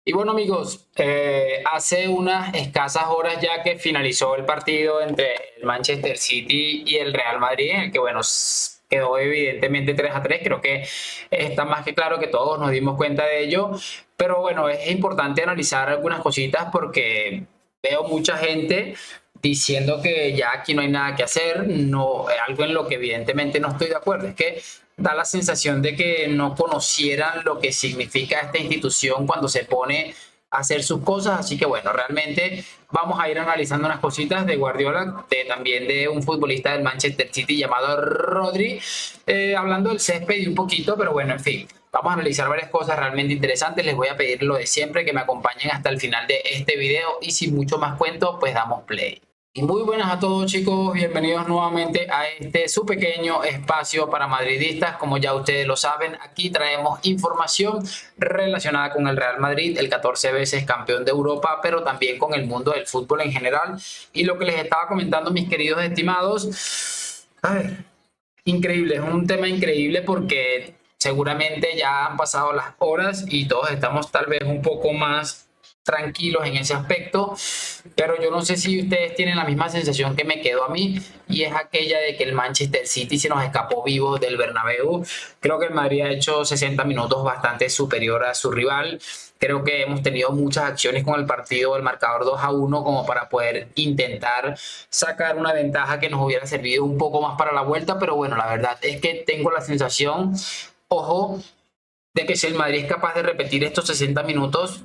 Y bueno amigos, hace unas escasas horas ya que finalizó el partido entre el Manchester City y el Real Madrid, en el que bueno, quedó evidentemente 3-3. Creo que está más que claro que todos nos dimos cuenta de ello, pero bueno, es importante analizar algunas cositas porque veo mucha gente diciendo que ya aquí no hay nada que hacer, no, algo en lo que evidentemente no estoy de acuerdo. Es que da la sensación de que no conocieran lo que significa esta institución cuando se pone a hacer sus cosas. Así que bueno, realmente vamos a ir analizando unas cositas de Guardiola, también de un futbolista del Manchester City llamado Rodri, hablando del césped y un poquito, pero bueno, en fin. Vamos a analizar varias cosas realmente interesantes. Les voy a pedir lo de siempre, que me acompañen hasta el final de este video y sin mucho más cuento, pues damos play. Y muy buenas a todos chicos, bienvenidos nuevamente a este su pequeño espacio para madridistas. Como ya ustedes lo saben, aquí traemos información relacionada con el Real Madrid, el 14 veces campeón de Europa, pero también con el mundo del fútbol en general. Y lo que les estaba comentando, mis queridos estimados, a ver, increíble, es un tema increíble porque seguramente ya han pasado las horas y todos estamos tal vez un poco más tranquilos en ese aspecto, pero yo no sé si ustedes tienen la misma sensación que me quedó a mí, y es aquella de que el Manchester City se nos escapó vivo del Bernabéu. Creo que el Madrid ha hecho 60 minutos bastante superior a su rival. Creo que hemos tenido muchas acciones con el partido, el marcador 2-1, como para poder intentar sacar una ventaja que nos hubiera servido un poco más para la vuelta, pero bueno, la verdad es que tengo la sensación, ojo, de que si el Madrid es capaz de repetir estos 60 minutos,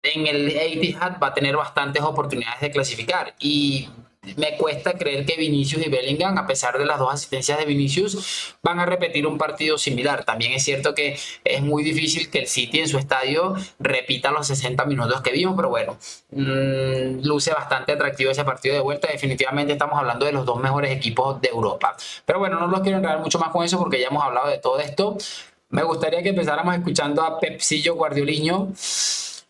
en el Etihad va a tener bastantes oportunidades de clasificar. Y me cuesta creer que Vinicius y Bellingham, a pesar de las dos asistencias de Vinicius, van a repetir un partido similar. También es cierto que es muy difícil que el City en su estadio repita los 60 minutos que vimos, pero bueno, luce bastante atractivo ese partido de vuelta. Definitivamente estamos hablando de los dos mejores equipos de Europa. Pero bueno, no los quiero enredar mucho más con eso porque ya hemos hablado de todo esto. Me gustaría que empezáramos escuchando a Pepsillo Guardioliño,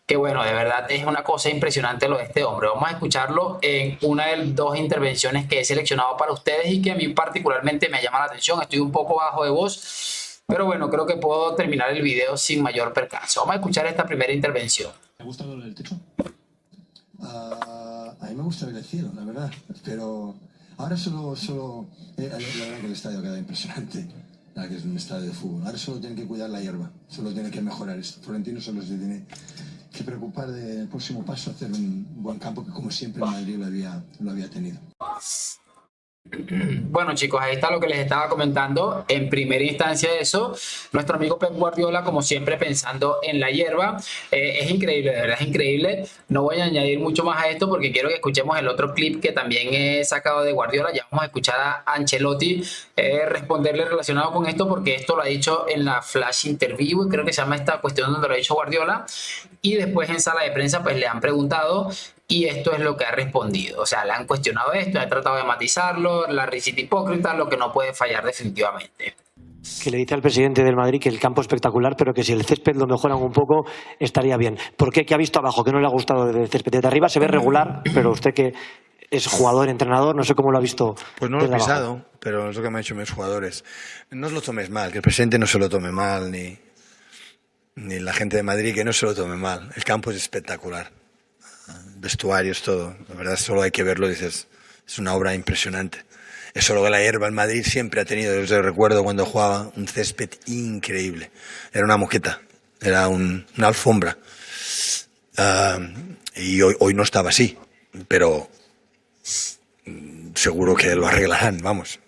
que bueno, de verdad es una cosa impresionante lo de este hombre. Vamos a escucharlo en una de dos intervenciones que he seleccionado para ustedes y que a mí particularmente me llama la atención. Estoy un poco bajo de voz, pero bueno, creo que puedo terminar el video sin mayor percance. Vamos a escuchar esta primera intervención. ¿Te gusta lo del techo? A mí me gusta ver el cielo, la verdad, pero ahora la verdad que el estadio queda impresionante, la que es un estadio de fútbol. Ahora solo tiene que cuidar la hierba, solo tiene que mejorar esto. Florentino solo se tiene que preocupar del próximo paso, hacer un buen campo que como siempre en Madrid lo había tenido. Bueno chicos, ahí está lo que les estaba comentando. En primera instancia eso, nuestro amigo Pep Guardiola, como siempre, pensando en la hierba. Es increíble, de verdad es increíble. No voy a añadir mucho más a esto porque quiero que escuchemos el otro clip que también he sacado de Guardiola. Ya vamos a escuchar a Ancelotti responderle relacionado con esto, porque esto lo ha dicho en la flash interview, creo que se llama esta cuestión, donde lo ha dicho Guardiola, y después en sala de prensa pues le han preguntado y esto es lo que ha respondido. O sea, le han cuestionado esto, ha tratado de matizarlo, la risita hipócrita, lo que no puede fallar definitivamente. Que le dice al presidente del Madrid que el campo es espectacular, pero que si el césped lo mejoran un poco estaría bien. ¿Por qué? ¿Qué ha visto abajo? ¿Que no le ha gustado del césped? Desde arriba se ve regular, pero usted que es jugador, entrenador, no sé cómo lo ha visto. Pues no lo he pisado, pero es lo que me han dicho mis jugadores. No os lo tomes mal, que el presidente no se lo tome mal, ni la gente de Madrid que no se lo tome mal. El campo es espectacular. Vestuarios, todo. La verdad, solo hay que verlo y dices, es una obra impresionante. Es solo que la hierba en Madrid siempre ha tenido, yo recuerdo cuando jugaba, un césped increíble. Era una moqueta, era una alfombra. Y hoy no estaba así, pero seguro que lo arreglarán, vamos.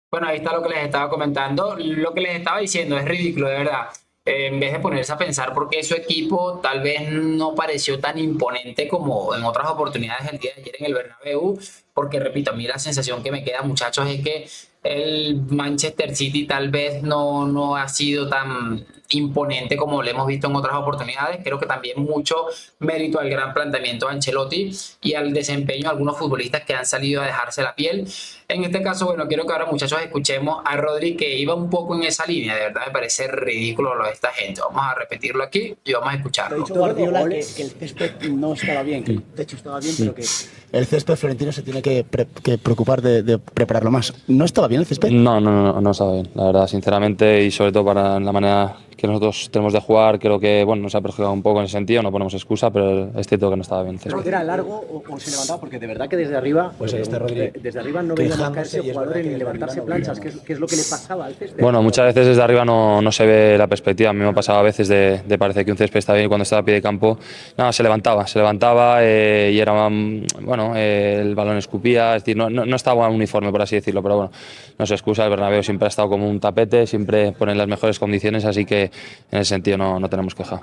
Bueno, ahí está lo que les estaba comentando. Lo que les estaba diciendo es ridículo, de verdad. En vez de ponerse a pensar por qué su equipo tal vez no pareció tan imponente como en otras oportunidades el día de ayer en el Bernabéu, porque repito, a mí la sensación que me queda, muchachos, es que el Manchester City tal vez no ha sido tan imponente como lo hemos visto en otras oportunidades. Creo que también mucho mérito al gran planteamiento de Ancelotti y al desempeño de algunos futbolistas que han salido a dejarse la piel. En este caso, bueno, quiero que ahora, muchachos, escuchemos a Rodri, que iba un poco en esa línea. De verdad me parece ridículo lo de esta gente. Vamos a repetirlo aquí y vamos a escucharlo. Ha dicho Guardiola que el césped no estaba bien, que el techo estaba bien, pero que el césped Florentino se tiene que preocupar de prepararlo más. ¿No estaba bien el césped? No estaba bien, la verdad, sinceramente, y sobre todo para la manera nosotros tenemos de jugar, creo que bueno, nos ha perjudicado un poco en ese sentido, no ponemos excusa, pero es cierto que no estaba bien. ¿Pero era largo o se levantaba? Porque de verdad que desde arriba, Pues ahí está Rodri desde arriba no veíamos quejándose, caerse y es jugadores verdad que ni desde levantarse arriba no planchas. ¿Qué es lo que le pasaba al césped? Bueno, muchas veces desde arriba no se ve la perspectiva. A mí me ha pasado a veces de parecer que un césped está bien y cuando está a pie de campo, no, se levantaba y era, bueno, el balón escupía, es decir, no estaba uniforme, por así decirlo, pero bueno, no se excusa, el Bernabéu siempre ha estado como un tapete, siempre pone las mejores condiciones, así que en ese sentido no tenemos queja.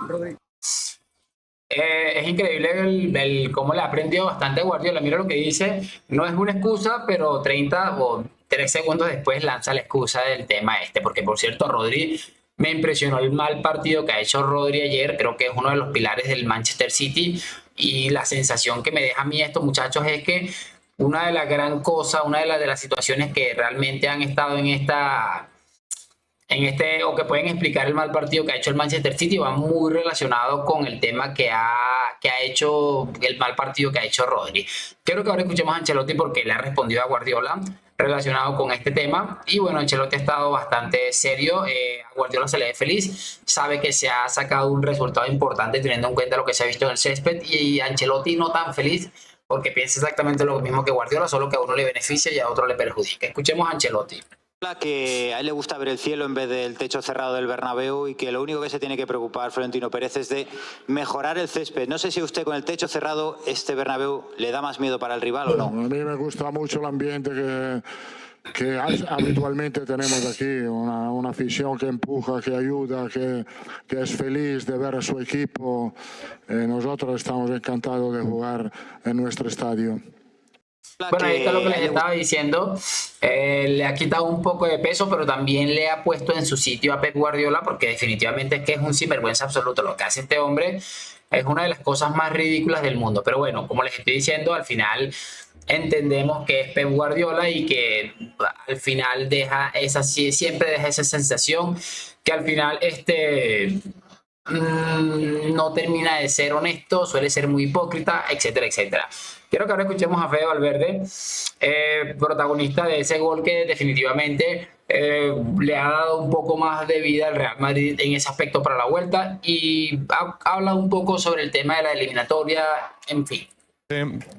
Es increíble cómo le ha aprendido bastante a Guardiola. Mira lo que dice, no es una excusa, pero 30 o 3 segundos después lanza la excusa del tema este, porque por cierto, Rodri, me impresionó el mal partido que ha hecho Rodri ayer, creo que es uno de los pilares del Manchester City, y la sensación que me deja a mí estos muchachos es que una de las gran cosas, una de las situaciones que realmente han estado o que pueden explicar el mal partido que ha hecho el Manchester City, va muy relacionado con el tema que ha hecho, el mal partido que ha hecho Rodri. Quiero que ahora escuchemos a Ancelotti porque le ha respondido a Guardiola relacionado con este tema, y bueno, Ancelotti ha estado bastante serio, a Guardiola se le ve feliz, sabe que se ha sacado un resultado importante teniendo en cuenta lo que se ha visto en el césped, y Ancelotti no tan feliz porque piensa exactamente lo mismo que Guardiola, solo que a uno le beneficia y a otro le perjudica. Escuchemos a Ancelotti. Que a él le gusta ver el cielo en vez del techo cerrado del Bernabéu y que lo único que se tiene que preocupar Florentino Pérez es de mejorar el césped. No sé si a usted con el techo cerrado este Bernabéu le da más miedo para el rival o no. A mí me gusta mucho el ambiente que habitualmente tenemos aquí, una afición que empuja, que ayuda, que es feliz de ver a su equipo. Nosotros estamos encantados de jugar en nuestro estadio. Bueno, ahí está lo que les estaba diciendo. Le ha quitado un poco de peso, pero también le ha puesto en su sitio a Pep Guardiola, porque definitivamente es que es un sinvergüenza absoluto. Lo que hace este hombre es una de las cosas más ridículas del mundo. Pero bueno, como les estoy diciendo, al final entendemos que es Pep Guardiola y que al final siempre deja esa sensación que al final no termina de ser honesto, suele ser muy hipócrita, etcétera, etcétera. Quiero que ahora escuchemos a Fede Valverde, protagonista de ese gol que definitivamente le ha dado un poco más de vida al Real Madrid en ese aspecto para la vuelta, y ha hablado un poco sobre el tema de la eliminatoria, en fin.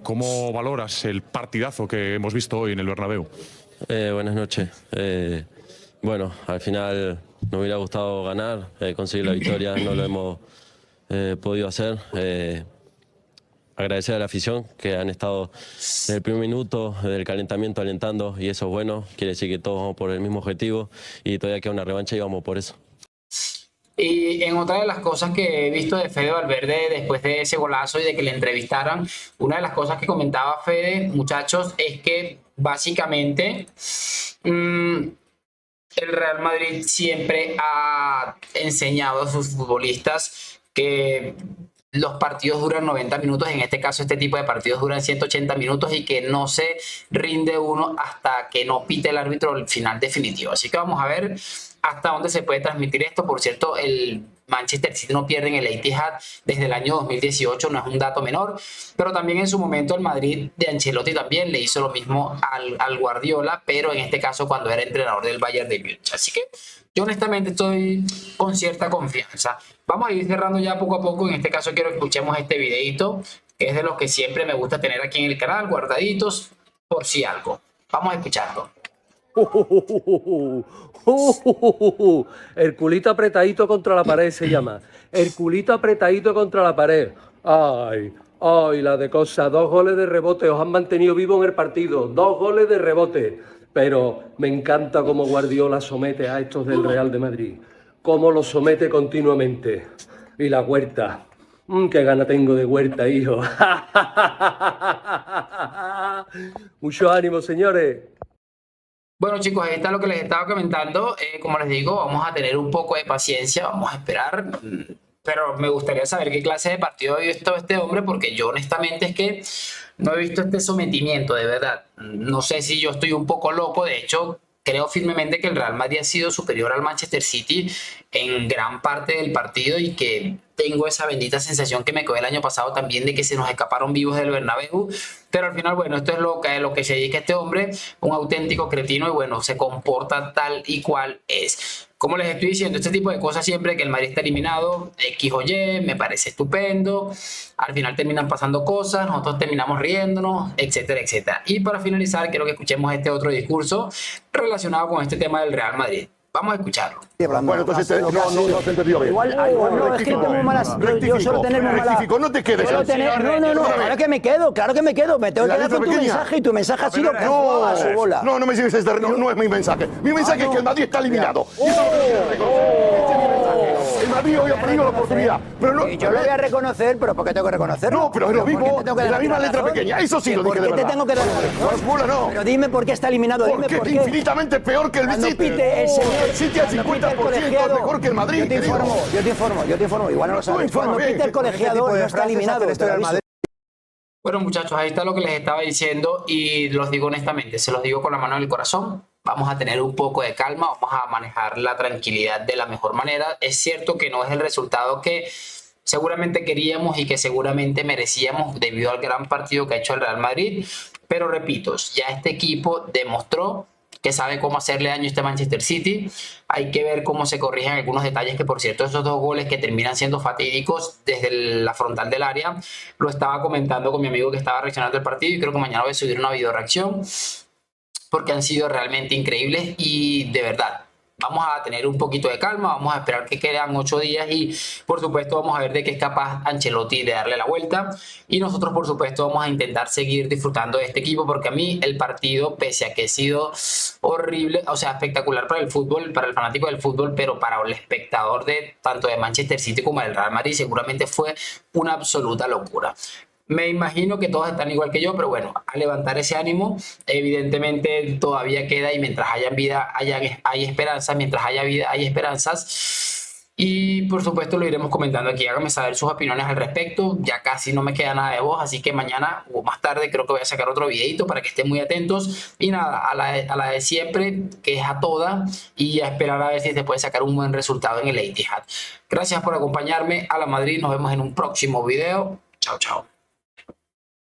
¿Cómo valoras el partidazo que hemos visto hoy en el Bernabéu? Buenas noches. Bueno, al final nos hubiera gustado ganar, conseguir la victoria, no lo hemos podido hacer. Agradecer a la afición que han estado desde el primer minuto, desde el calentamiento alentando, y eso es bueno, quiere decir que todos vamos por el mismo objetivo y todavía queda una revancha y vamos por eso. Y en otra de las cosas que he visto de Fede Valverde después de ese golazo y de que le entrevistaran, una de las cosas que comentaba Fede, muchachos, es que básicamente el Real Madrid siempre ha enseñado a sus futbolistas que los partidos duran 90 minutos, en este caso este tipo de partidos duran 180 minutos, y que no se rinde uno hasta que no pite el árbitro el final definitivo. Así que vamos a ver hasta dónde se puede transmitir esto. Por cierto, el Manchester City no pierde en el Etihad desde el año 2018, no es un dato menor, pero también en su momento el Madrid de Ancelotti también le hizo lo mismo al Guardiola, pero en este caso cuando era entrenador del Bayern de Múnich. Así que yo honestamente estoy con cierta confianza. Vamos a ir cerrando ya poco a poco. En este caso quiero que escuchemos este videito, que es de los que siempre me gusta tener aquí en el canal, guardaditos por si algo. Vamos a escucharlo. El culito apretadito contra la pared se llama. El culito apretadito contra la pared. Ay, ay, la de cosas. 2 goles de rebote. Os han mantenido vivo en el partido. 2 goles de rebote. Pero me encanta cómo Guardiola somete a estos del Real de Madrid. Cómo los somete continuamente. Y la Huerta. Qué gana tengo de Huerta, hijo. Mucho ánimo, señores. Bueno, chicos, ahí está lo que les estaba comentando. Como les digo, vamos a tener un poco de paciencia, vamos a esperar. Pero me gustaría saber qué clase de partido ha visto este hombre, porque yo honestamente es que no he visto este sometimiento, de verdad. No sé si yo estoy un poco loco. De hecho, creo firmemente que el Real Madrid ha sido superior al Manchester City en gran parte del partido, y que tengo esa bendita sensación que me quedó el año pasado también de que se nos escaparon vivos del Bernabéu, pero al final, bueno, esto es lo que se dedica este hombre, un auténtico cretino, y bueno, se comporta tal y cual es. Como les estoy diciendo, este tipo de cosas siempre que el Madrid está eliminado, X o Y, me parece estupendo. Al final terminan pasando cosas, nosotros terminamos riéndonos, etcétera, etcétera. Y para finalizar, quiero que escuchemos este otro discurso relacionado con este tema del Real Madrid. Vamos a escucharlo. Bueno, entonces no te entendió bien. Igual no, es que tengo muy malas. Yo suelo tener muy malas. No te quedes. No, claro que me quedo. Me tengo que quedar con tu mensaje y tu mensaje ha sido a su bola. No me sigues no es mi mensaje. Mi mensaje es que el Madrid está eliminado. El Madrid hoy ha perdido la oportunidad. Pero no, yo lo voy a reconocer, pero ¿por qué tengo que reconocerlo? No, pero es lo mismo, en la misma letra pequeña. Eso sí lo dije de verdad. ¿Por qué te tengo que dar razón? No. Pero dime por qué está eliminado. Dime por qué. Infinitamente peor que el City. El City al 50% es mejor que el Madrid. Yo te informo. Igual no lo sabes. Cuando pite el colegiado no está eliminado. Bueno, muchachos, ahí está lo que les estaba diciendo y los digo honestamente, se los digo con la mano en el corazón. Vamos a tener un poco de calma, vamos a manejar la tranquilidad de la mejor manera. Es cierto que no es el resultado que seguramente queríamos y que seguramente merecíamos debido al gran partido que ha hecho el Real Madrid, pero repito, ya este equipo demostró que sabe cómo hacerle daño a este Manchester City. Hay que ver cómo se corrigen algunos detalles, que por cierto esos dos goles que terminan siendo fatídicos desde la frontal del área, lo estaba comentando con mi amigo que estaba reaccionando al partido y creo que mañana voy a subir una video reacción porque han sido realmente increíbles y de verdad vamos a tener un poquito de calma, vamos a esperar que quedan 8 días y por supuesto vamos a ver de qué es capaz Ancelotti de darle la vuelta y nosotros por supuesto vamos a intentar seguir disfrutando de este equipo porque a mí el partido, pese a que ha sido horrible, o sea, espectacular para el fútbol, para el fanático del fútbol, pero para el espectador de tanto de Manchester City como del Real Madrid seguramente fue una absoluta locura. Me imagino que todos están igual que yo, pero bueno, a levantar ese ánimo, evidentemente todavía queda y mientras haya vida hay esperanza, mientras haya vida hay esperanzas y por supuesto lo iremos comentando aquí, háganme saber sus opiniones al respecto, ya casi no me queda nada de voz, así que mañana o más tarde creo que voy a sacar otro videito para que estén muy atentos y nada, a la de siempre, que es a toda y a esperar a ver si se puede sacar un buen resultado en el Etihad. Gracias por acompañarme, a la Madrid, nos vemos en un próximo video, chao chao.